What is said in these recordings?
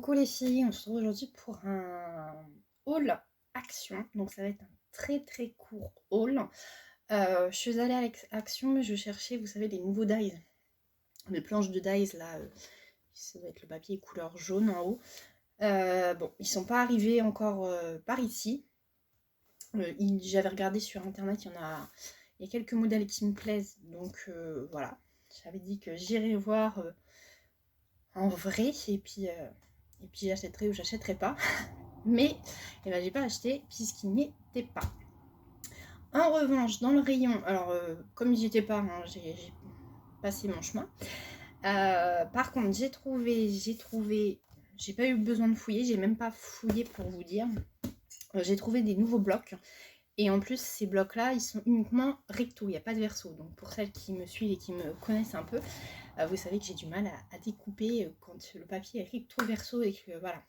Coucou les filles, on se retrouve aujourd'hui pour un haul Action. Donc ça va être un très court haul. Je suis allée à Action, mais je cherchais, vous savez, les nouveaux dies. Les planches de dies là, ça doit être le papier couleur jaune en haut. Bon, ils sont pas arrivés encore par ici. J'avais regardé sur internet, il y a quelques modèles qui me plaisent. Donc voilà, j'avais dit que j'irais voir en vrai et puis j'achèterai ou j'achèterai pas. Mais j'ai pas acheté puisqu'il n'y était pas. En revanche, dans le rayon, alors comme j'y étais pas, hein, j'ai passé mon chemin. Par contre, j'ai trouvé, j'ai pas eu besoin de fouiller, j'ai même pas fouillé pour vous dire. J'ai trouvé des nouveaux blocs. Et en plus, ces blocs-là, ils sont uniquement recto, il n'y a pas de verso. Donc pour celles qui me suivent et qui me connaissent un peu, vous savez que j'ai du mal à découper quand le papier est recto verso et que voilà.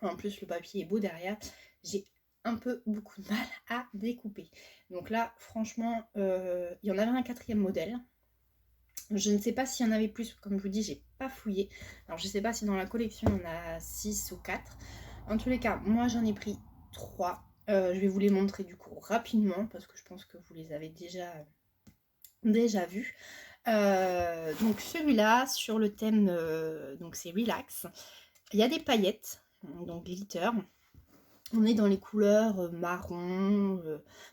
En plus, le papier est beau derrière. J'ai beaucoup de mal à découper. Donc là, franchement, il y en avait un quatrième modèle. Je ne sais pas s'il y en avait plus, comme je vous dis, j'ai pas fouillé. Alors je ne sais pas si dans la collection, il y en a 6 ou 4. En tous les cas, moi j'en ai pris 3. Je vais vous les montrer du coup rapidement, parce que je pense que vous les avez déjà vus. Donc celui-là, sur le thème, donc c'est Relax. Il y a des paillettes, donc glitter. On est dans les couleurs marron,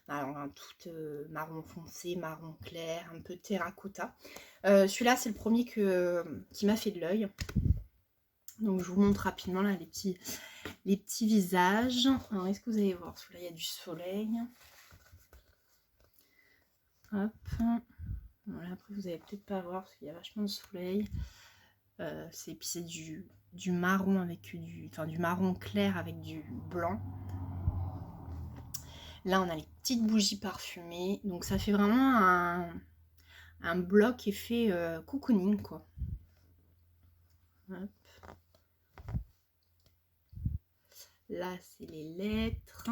alors tout marron foncé, marron clair, un peu terracotta. Celui-là, c'est le premier qui m'a fait de l'œil. Donc je vous montre rapidement là les petits visages. Alors est-ce que vous allez voir, celui-là, il y a du soleil. Hop. Voilà, après vous allez peut-être pas voir parce qu'il y a vachement de soleil. C'est du marron avec du marron clair avec du blanc. Là, on a les petites bougies parfumées. Donc, ça fait vraiment un bloc effet cocooning, quoi. Hop. Là, c'est les lettres.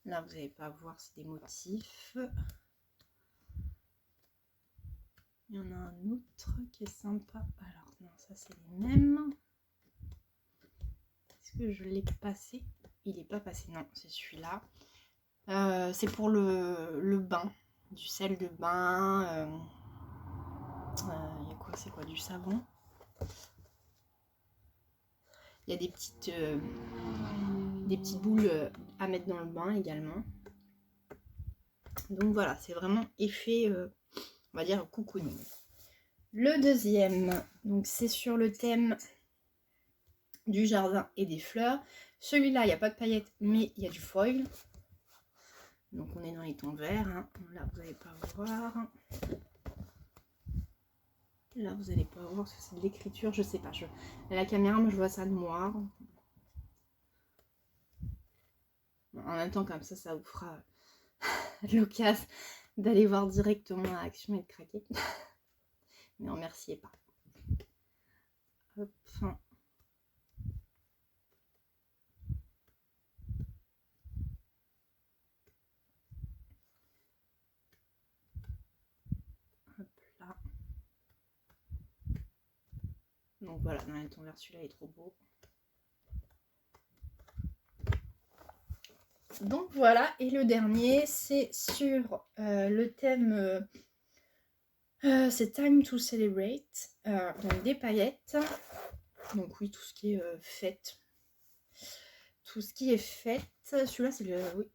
Là, vous n'allez pas voir, c'est des motifs. Il y en a un autre qui est sympa. Alors, non, ça, c'est les mêmes. Est-ce que je l'ai passé? Il n'est pas passé. Non, c'est celui-là. C'est pour le bain. Du sel de bain. Il y a quoi? C'est quoi? Du savon. Il y a des petites boules à mettre dans le bain également. Donc voilà, c'est vraiment effet, on va dire, cocooning. Le deuxième, donc c'est sur le thème du jardin et des fleurs. Celui-là, il n'y a pas de paillettes, mais il y a du foil. Donc on est dans les tons verts. Hein. Là, vous n'allez pas voir. Là, vous n'allez pas voir parce que c'est de l'écriture, je sais pas. À la caméra, moi, je vois ça noir. En même temps, comme ça vous fera l'occasion d'aller voir directement à Action et de craquer. Mais remerciez pas. Hop. Hop là. Donc voilà, dans les tons verts, celui-là est trop beau. Donc voilà, et le dernier, c'est sur le thème c'est Time to Celebrate, donc des paillettes. Donc oui, tout ce qui est fête. Tout ce qui est fête. Celui-là, c'est le, oui,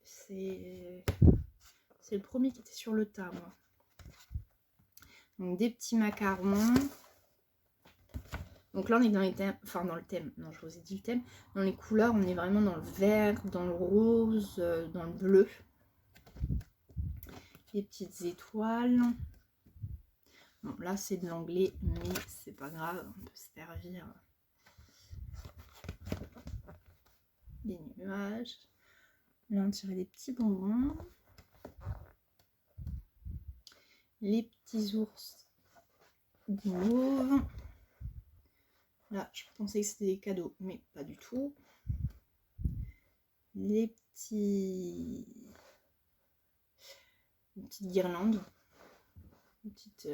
c'est le premier qui était sur le tas, moi. Donc des petits macarons. Donc là, on est dans les thèmes, enfin dans le thème, non, je vous ai dit le thème. Dans les couleurs, on est vraiment dans le vert, dans le rose, dans le bleu. Les petites étoiles. Bon, là, c'est de l'anglais, mais c'est pas grave, on peut se servir des nuages. Là, on tirait des petits bonbons. Les petits ours du mauve. Là, je pensais que c'était des cadeaux, mais pas du tout. Les petits... Une petite guirlande. Une petite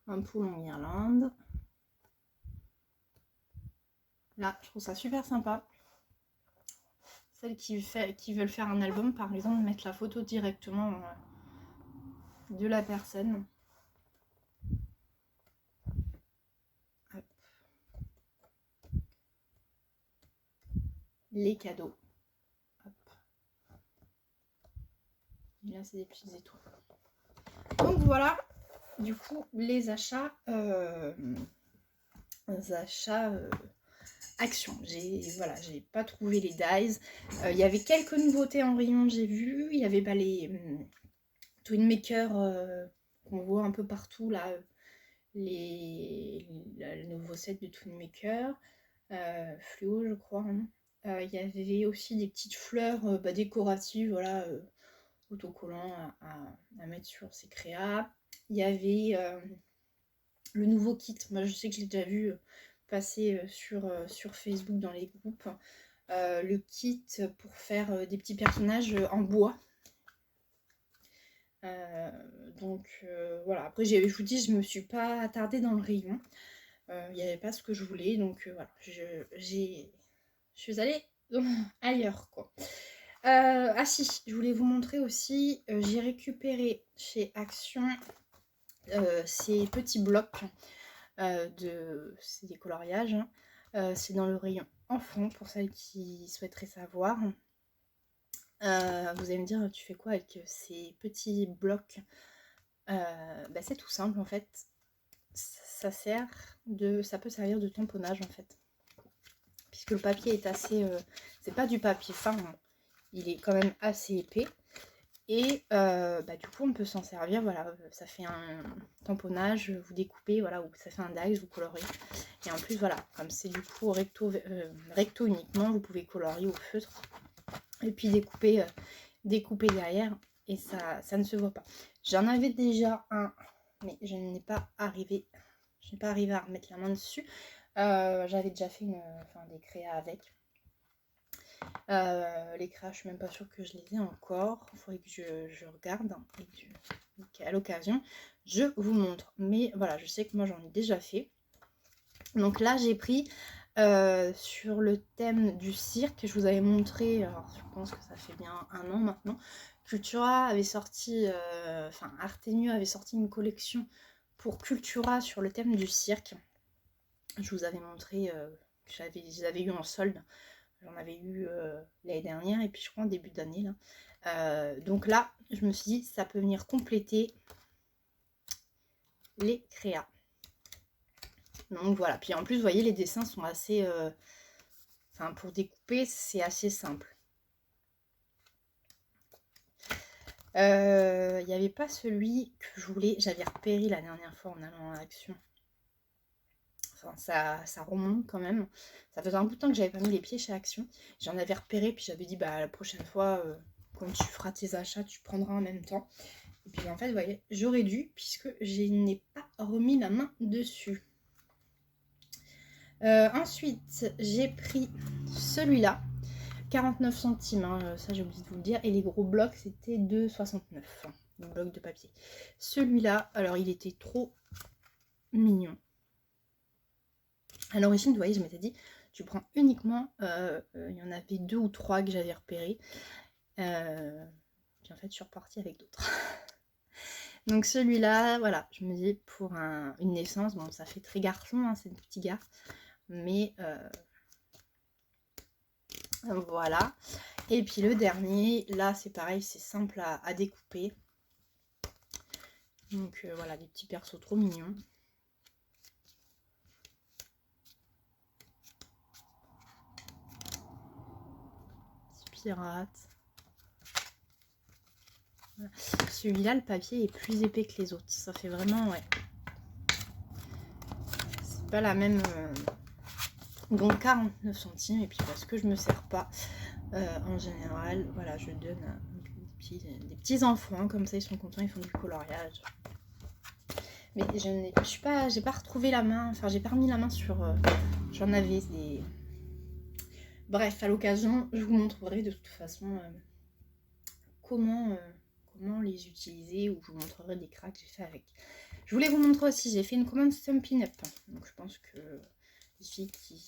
ampoule en guirlande. Là, je trouve ça super sympa. Celles qui veulent faire un album, par exemple, mettre la photo directement de la personne. Hop. Les cadeaux. Hop. Et là, c'est des petites étoiles. Donc voilà, du coup, les achats Action. J'ai pas trouvé les dies. Il y avait quelques nouveautés en rayon, j'ai vu. Il y avait les Twin Maker qu'on voit un peu partout là. Le nouveau set de Twin Maker. Fluo, je crois. Hein. Il y avait aussi des petites fleurs décoratives, voilà, autocollants à mettre sur ces créas. Il y avait le nouveau kit. Moi, je sais que je l'ai déjà vu passer sur Facebook dans les groupes. Le kit pour faire des petits personnages en bois. Voilà. Après, je vous dis, je me suis pas attardée dans le rayon. Il n'y avait pas ce que je voulais, donc voilà. Je suis allée ailleurs, quoi. Ah si, je voulais vous montrer aussi, j'ai récupéré chez Action ces petits blocs c'est des coloriages. Hein. C'est dans le rayon enfant pour celles qui souhaiteraient savoir. Vous allez me dire, tu fais quoi avec ces petits blocs? C'est tout simple en fait. Ça peut servir de tamponnage en fait. Puisque le papier est assez... c'est pas du papier fin, hein. Il est quand même assez épais. Et du coup, on peut s'en servir, voilà, ça fait un tamponnage, vous découpez, voilà, ou ça fait un dies, vous colorez. Et en plus, voilà, comme c'est du coup recto uniquement, vous pouvez colorier au feutre. Et puis découper derrière, et ça ne se voit pas. J'en avais déjà un, mais je n'ai pas arrivé à remettre la main dessus. J'avais déjà fait des créas avec. Les créas, je suis même pas sûre que je les ai encore. Il faudrait que je regarde et qu'à l'occasion, je vous montre. Mais voilà, je sais que moi, j'en ai déjà fait. Donc là, j'ai pris sur le thème du cirque. Je vous avais montré, alors je pense que ça fait bien un an maintenant, Cultura avait sorti, Artemio avait sorti une collection pour Cultura sur le thème du cirque. Je vous avais montré que j'avais eu en solde. J'en avais eu l'année dernière et puis je crois en début d'année. Donc là, je me suis dit, ça peut venir compléter les créas. Donc voilà. Puis en plus, vous voyez, les dessins sont assez... pour découper, c'est assez simple. Il n'y avait pas celui que je voulais... J'avais repéré la dernière fois en allant en Action. Enfin, ça remonte quand même. Ça faisait un bout de temps que j'avais pas mis les pieds chez Action. J'en avais repéré, puis j'avais dit, la prochaine fois, quand tu feras tes achats, tu prendras en même temps. Et puis en fait, vous voyez, j'aurais dû, puisque je n'ai pas remis la main dessus. Ensuite, j'ai pris celui-là. 49 centimes, hein, ça j'ai oublié de vous le dire. Et les gros blocs, c'était 2,69. Le bloc de papier. Celui-là, alors il était trop mignon. À l'origine, vous voyez, je m'étais dit, tu prends uniquement, il y en avait 2 ou 3 que j'avais repérés. Puis en fait, je suis repartie avec d'autres. Donc celui-là, voilà, je me dis, pour une naissance, bon, ça fait très garçon, hein, c'est des petits gars. Mais voilà. Et puis le dernier, là, c'est pareil, c'est simple à découper. Donc voilà, des petits persos trop mignons. Pirate. Voilà. Celui-là, le papier est plus épais que les autres. Ça fait vraiment, ouais. C'est pas la même. Donc 49 centimes. Et puis parce que je me sers pas, en général, voilà, je donne des petits enfants. Comme ça, ils sont contents, ils font du coloriage. Mais j'ai pas retrouvé la main. Enfin, j'ai pas remis la main sur. J'en avais des. Bref, à l'occasion, je vous montrerai de toute façon comment les utiliser, ou je vous montrerai des cracks que j'ai fait avec. Je voulais vous montrer aussi, j'ai fait une commande Stampin' Up. Donc je pense que les filles qui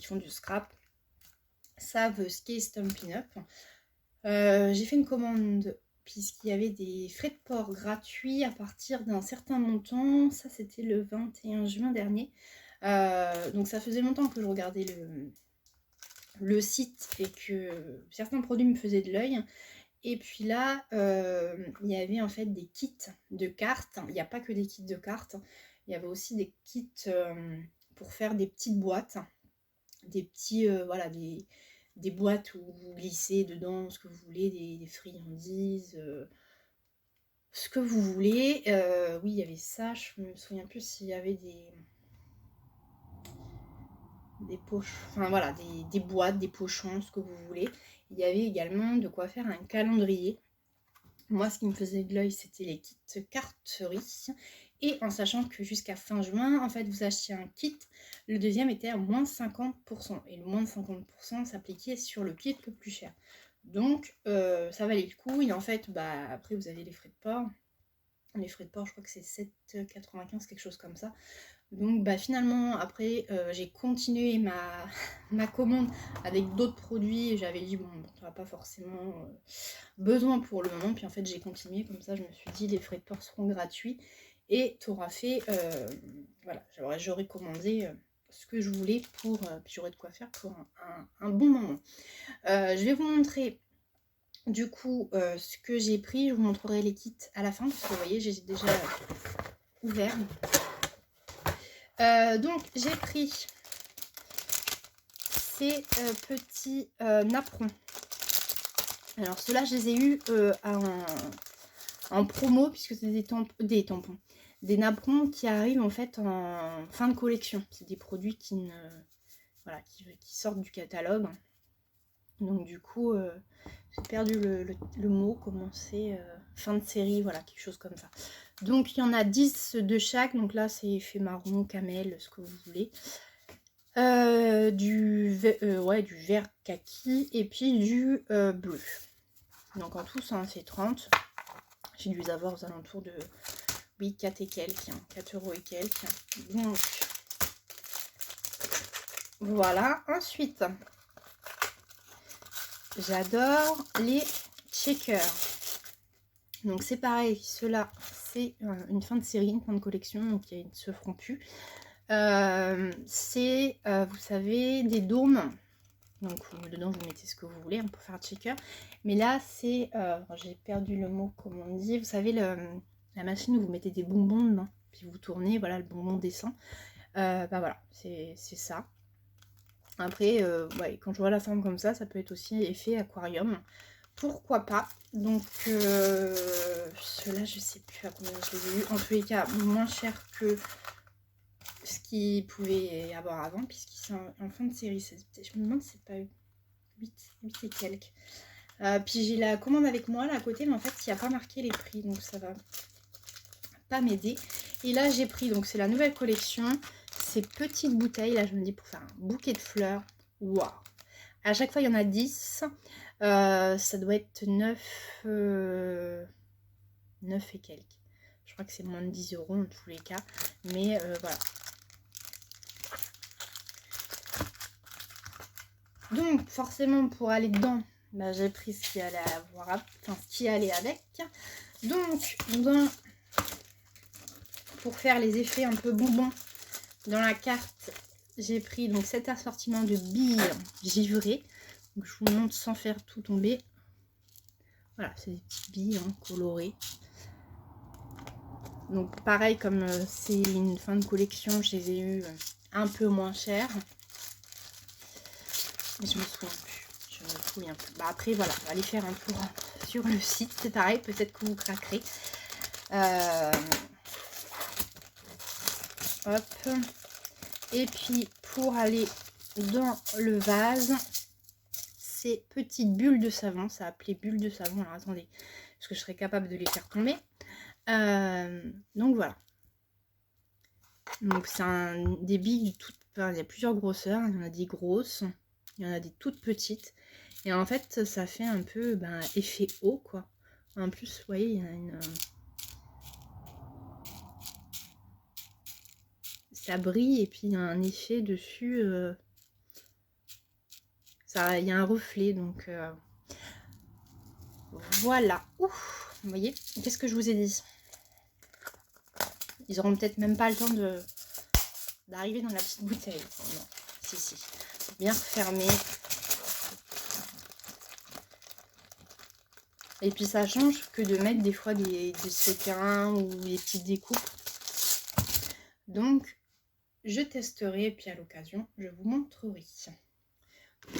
font du scrap savent ce qu'est Stampin' Up. J'ai fait une commande puisqu'il y avait des frais de port gratuits à partir d'un certain montant. Ça, c'était le 21 juin dernier. Donc ça faisait longtemps que je regardais le site et que certains produits me faisaient de l'œil. Et puis là, il y avait en fait des kits de cartes. Il n'y a pas que des kits de cartes. Il y avait aussi des kits pour faire des petites boîtes. Des petits, voilà, des boîtes où vous glissez dedans ce que vous voulez, des friandises, ce que vous voulez. Oui, il y avait ça. Je me souviens plus s'il y avait des poches, enfin voilà, des boîtes, des pochons, ce que vous voulez. Il y avait également de quoi faire un calendrier. Moi, ce qui me faisait de l'œil, c'était les kits carterie. Et en sachant que jusqu'à fin juin, en fait, vous achetiez un kit, le deuxième était à moins 50%. Et le moins de 50% s'appliquait sur le kit le plus cher. Donc, ça valait le coup. Et en fait, bah, après, vous avez les frais de port. Les frais de port, je crois que c'est 7,95, quelque chose comme ça. Donc bah finalement après j'ai continué ma commande avec d'autres produits. J'avais dit bon tu n'auras pas forcément besoin pour le moment. Puis en fait j'ai continué comme ça. Je me suis dit les frais de port seront gratuits. Et tu auras fait, voilà, j'aurais commandé ce que je voulais pour, puis j'aurai de quoi faire pour un bon moment. Je vais vous montrer du coup ce que j'ai pris. Je vous montrerai les kits à la fin parce que vous voyez j'ai déjà ouvert. Donc j'ai pris ces petits napperons. Alors ceux-là je les ai eus en promo puisque c'est des tampons. Des napperons qui arrivent en fait en fin de collection. C'est des produits qui sortent du catalogue. Donc du coup j'ai perdu le mot, comment c'est, fin de série, voilà, quelque chose comme ça. Donc il y en a 10 de chaque, donc là c'est effet marron, camel, ce que vous voulez. Du vert kaki et puis du bleu. Donc en tout ça en fait 30. J'ai dû les avoir aux alentours de 4 et quelques, 4 € et quelques. Donc voilà. Ensuite, j'adore les checkers. Donc c'est pareil, ceux-là c'est une fin de série, une fin de collection, donc ils ne se feront plus. C'est, vous savez, des dômes. Donc dedans vous mettez ce que vous voulez pour faire un checker. Mais là c'est, j'ai perdu le mot, comment on dit, vous savez la machine où vous mettez des bonbons dedans, puis vous tournez, voilà, le bonbon descend. Bah voilà, c'est ça. Après, ouais, quand je vois la forme comme ça peut être aussi effet aquarium. Pourquoi pas. Donc ceux-là je sais plus à combien je les ai eu. En tous les cas moins cher que ce qu'il pouvait y avoir avant, puisqu'ils sont en fin de série. Je me demande si c'est pas 8 et quelques. Puis j'ai la commande avec moi là à côté, mais en fait il n'y a pas marqué les prix, donc ça va pas m'aider. Et là j'ai pris, donc c'est la nouvelle collection, ces petites bouteilles, là je me dis pour faire un bouquet de fleurs. Waouh! À chaque fois il y en a 10. Ça doit être 9 et quelques. Je crois que c'est moins de 10 € en tous les cas. Mais voilà. Donc forcément pour aller dedans, bah, j'ai pris ce qui allait avoir, enfin ce qui allait avec. Donc pour faire les effets un peu bonbons dans la carte, j'ai pris donc cet assortiment de billes givrées. Donc, je vous montre sans faire tout tomber. Voilà, c'est des petites billes colorées. Donc pareil, comme c'est une fin de collection, je les ai eu un peu moins cher. Mais je me souviens plus. Je me souviens plus. Bah après voilà, on va aller faire un tour sur le site. C'est pareil, peut-être que vous craquerez. Hop. Et puis pour aller dans le vase, ces petites bulles de savon. Ça s'appelait bulles de savon. Alors attendez, est-ce que je serais capable de les faire tomber? Donc voilà. Donc c'est des billes de toutes. Enfin, il y a plusieurs grosseurs. Il y en a des grosses, il y en a des toutes petites. Et en fait, ça fait un peu effet eau, quoi. En plus, vous voyez, il y a ça brille et puis il y a un effet dessus. Il y a un reflet, donc voilà. Ouf, vous voyez, qu'est-ce que je vous ai dit? Ils auront peut-être même pas le temps d'arriver dans la petite bouteille. Non, si. Bien refermé. Et puis ça change que de mettre des fois des séquins ou des petites découpes. Donc, je testerai et puis à l'occasion, je vous montrerai.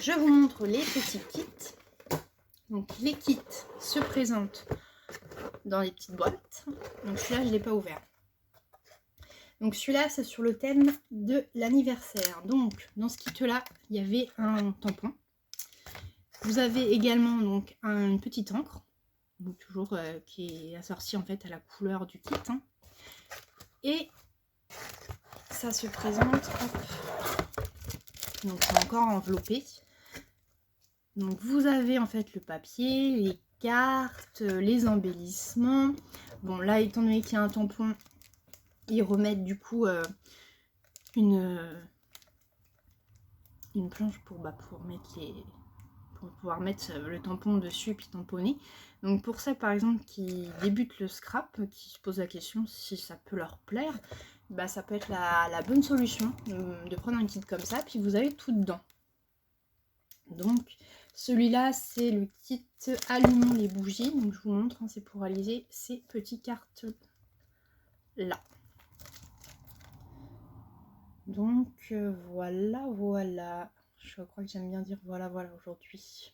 Je vous montre les petits kits. Donc, les kits se présentent dans les petites boîtes. Donc, celui-là, je ne l'ai pas ouvert. Donc, celui-là, c'est sur le thème de l'anniversaire. Donc, dans ce kit-là, il y avait un tampon. Vous avez également donc une petite encre. Donc, toujours qui est assortie en fait à la couleur du kit. Hein. Et ça se présente, hop. Donc c'est encore enveloppé. Donc vous avez en fait le papier, les cartes, les embellissements. Bon là, étant donné qu'il y a un tampon, ils remettent du coup une planche pour mettre pour pouvoir mettre le tampon dessus et puis tamponner. Donc pour ça par exemple qui débutent le scrap, qui se posent la question si ça peut leur plaire, bah ça peut être la bonne solution de prendre un kit comme ça, puis vous avez tout dedans. Donc celui-là c'est le kit allumons les bougies, donc je vous montre, hein, c'est pour réaliser ces petites cartes là. Donc voilà, je crois que j'aime bien dire voilà aujourd'hui.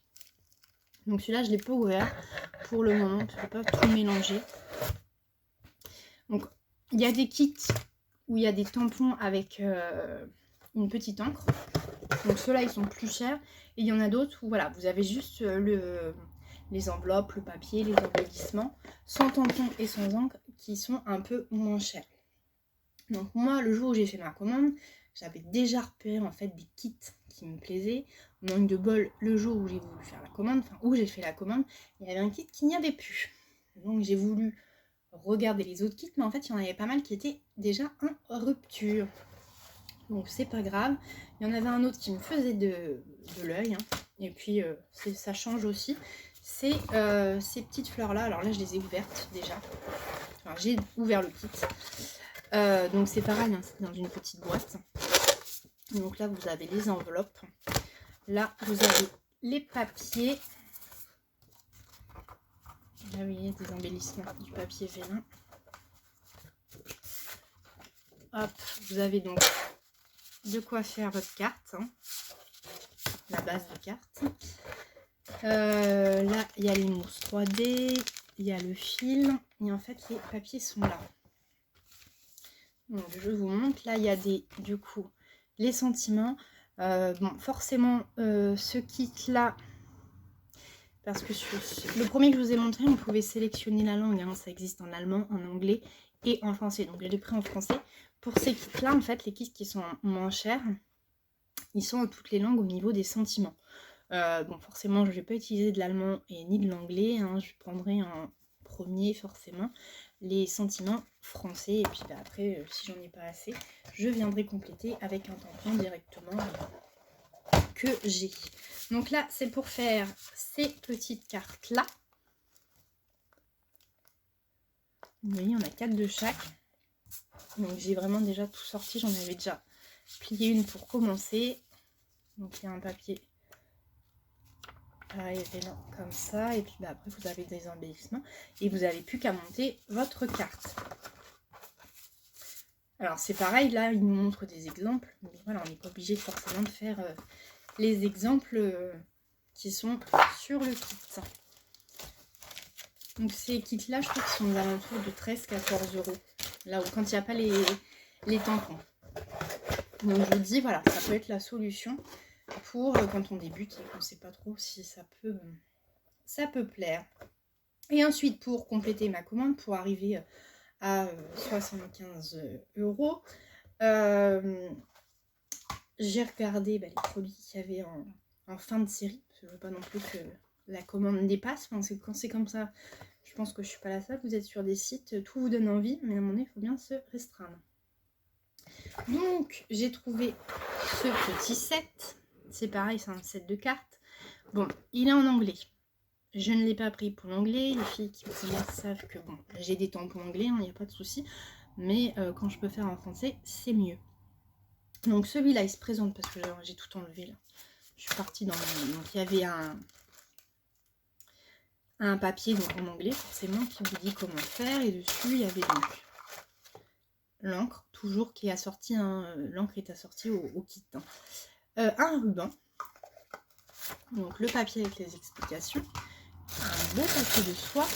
Donc celui-là je ne l'ai pas ouvert pour le moment, je ne vais pas tout mélanger. Donc il y a des kits où il y a des tampons avec une petite encre. Donc ceux-là ils sont plus chers. Et il y en a d'autres où voilà, vous avez juste les enveloppes, le papier, les embellissements, sans tampon et sans encre, qui sont un peu moins chers. Donc moi, le jour où j'ai fait ma commande, j'avais déjà repéré en fait des kits qui me plaisaient. Manque de bol, le jour où j'ai voulu faire la commande, enfin où j'ai fait la commande, il y avait un kit qui n'y avait plus. Donc j'ai voulu regarder les autres kits, mais en fait il y en avait pas mal qui étaient déjà en rupture. Donc c'est pas grave. Il y en avait un autre qui me faisait de l'œil. Hein. Et puis ça change aussi. C'est ces petites fleurs là. Alors là je les ai ouvertes déjà. Enfin, j'ai ouvert le kit. Donc c'est pareil, hein, c'est dans une petite boîte. Donc là vous avez les enveloppes. Là vous avez les papiers. Là oui, il y a des embellissements du papier vélin. Hop, vous avez donc de quoi faire votre carte. Hein. La base de carte. Là il y a les mousses 3D. Il y a le fil. Et en fait les papiers sont là. Donc je vous montre, là il y a du coup les sentiments. Bon forcément ce kit là, parce que le premier que je vous ai montré on pouvait sélectionner la langue, hein, ça existe en allemand, en anglais et en français, donc je l'ai pris en français. Pour ces kits là en fait, les kits qui sont moins chers, ils sont en toutes les langues au niveau des sentiments. Bon forcément je ne vais pas utiliser de l'allemand et ni de l'anglais, hein, je prendrai en premier forcément les sentiments français et puis bah, après si j'en ai pas assez je viendrai compléter avec un tampon directement que j'ai. Donc là c'est pour faire ces petites cartes là. Vous voyez on a 4 de chaque, donc j'ai vraiment déjà tout sorti, j'en avais déjà plié une pour commencer. Donc il y a un papier pareil comme ça, et puis bah, après vous avez des embellissements et vous n'avez plus qu'à monter votre carte. Alors c'est pareil, là il nous montre des exemples, mais voilà, on n'est pas obligé forcément de faire les exemples qui sont sur le kit. Donc ces kits là je crois qu'ils sont aux alentours de 13-14 €, là où quand il n'y a pas les tampons. Donc je vous dis voilà, ça peut être la solution pour quand on débute et qu'on ne sait pas trop si ça peut plaire. Et ensuite pour compléter ma commande, pour arriver à 75 €, j'ai regardé les produits qu'il y avait en fin de série, parce que je ne veux pas non plus que la commande dépasse. Enfin, quand c'est comme ça, je pense que je ne suis pas la seule. Vous êtes sur des sites, tout vous donne envie, mais à un moment donné, il faut bien se restreindre. Donc, j'ai trouvé ce petit set. C'est pareil, c'est un set de cartes. Bon, il est en anglais. Je ne l'ai pas pris pour l'anglais. Les filles qui me connaissent savent que bon, j'ai des tampons anglais, il n'y a pas de souci. Mais quand je peux faire en français, c'est mieux. Donc celui-là, il se présente parce que j'ai tout enlevé là. Je suis partie dans le... Donc il y avait un papier donc en anglais, forcément, qui vous dit comment faire. Et dessus, il y avait donc l'encre, toujours qui est assortie, hein, l'encre est assortie au kit. Hein. Un ruban. Donc le papier avec les explications. Un beau papier de soie.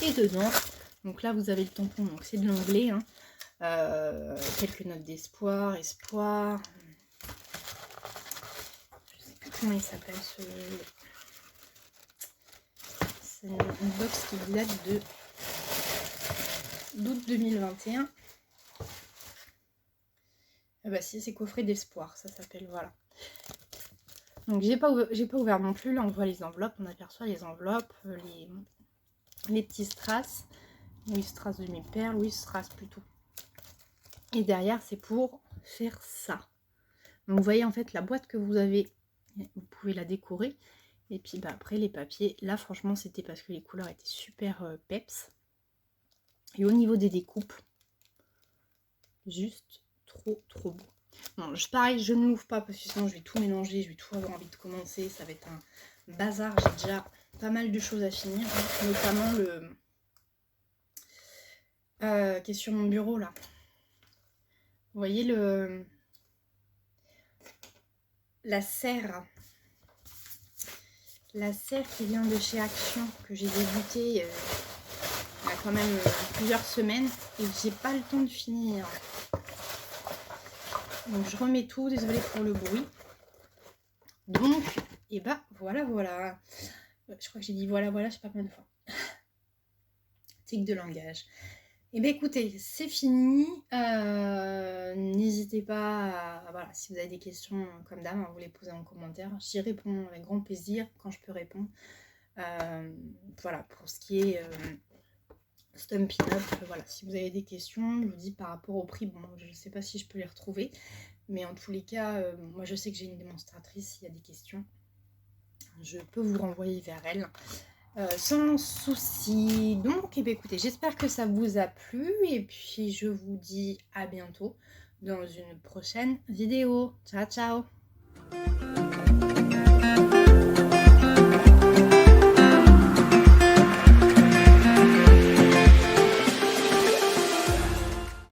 Et dedans, donc là vous avez le tampon, donc c'est de l'anglais. Hein. Quelques notes d'espoir, espoir. Je sais plus comment il s'appelle ce... C'est une box qui date d'août 2021. Ah bah si, c'est coffret d'espoir, ça s'appelle, voilà. Donc j'ai pas ouvert non plus, là on voit les enveloppes, on aperçoit les enveloppes, les petits strass. Oui, strass demi-perle, oui, strass plutôt. Et derrière, c'est pour faire ça. Donc vous voyez en fait la boîte que vous avez, vous pouvez la décorer. Et puis bah, après les papiers, là franchement c'était parce que les couleurs étaient super peps. Et au niveau des découpes, juste trop beau. Bon, pareil, je ne l'ouvre pas parce que sinon je vais tout mélanger, je vais tout avoir envie de commencer. Ça va être un bazar, j'ai déjà pas mal de choses à finir, hein, notamment le... qui est sur mon bureau là. Vous voyez la serre qui vient de chez Action, que j'ai débuté il y a quand même plusieurs semaines et j'ai pas le temps de finir. Donc je remets tout, désolée pour le bruit. Donc, et bah voilà. Je crois que j'ai dit voilà, je sais pas combien de fois. Tic de langage. Et bien écoutez, c'est fini. N'hésitez pas à, voilà, si vous avez des questions comme d'hab, à vous les poser en commentaire. J'y réponds avec grand plaisir quand je peux répondre. Voilà, pour ce qui est Stampin' Up, voilà, si vous avez des questions, je vous dis par rapport au prix, bon, je ne sais pas si je peux les retrouver, mais en tous les cas, moi je sais que j'ai une démonstratrice, s'il y a des questions, je peux vous renvoyer vers elle. Sans souci. Donc, écoutez, j'espère que ça vous a plu et puis je vous dis à bientôt dans une prochaine vidéo. Ciao, ciao!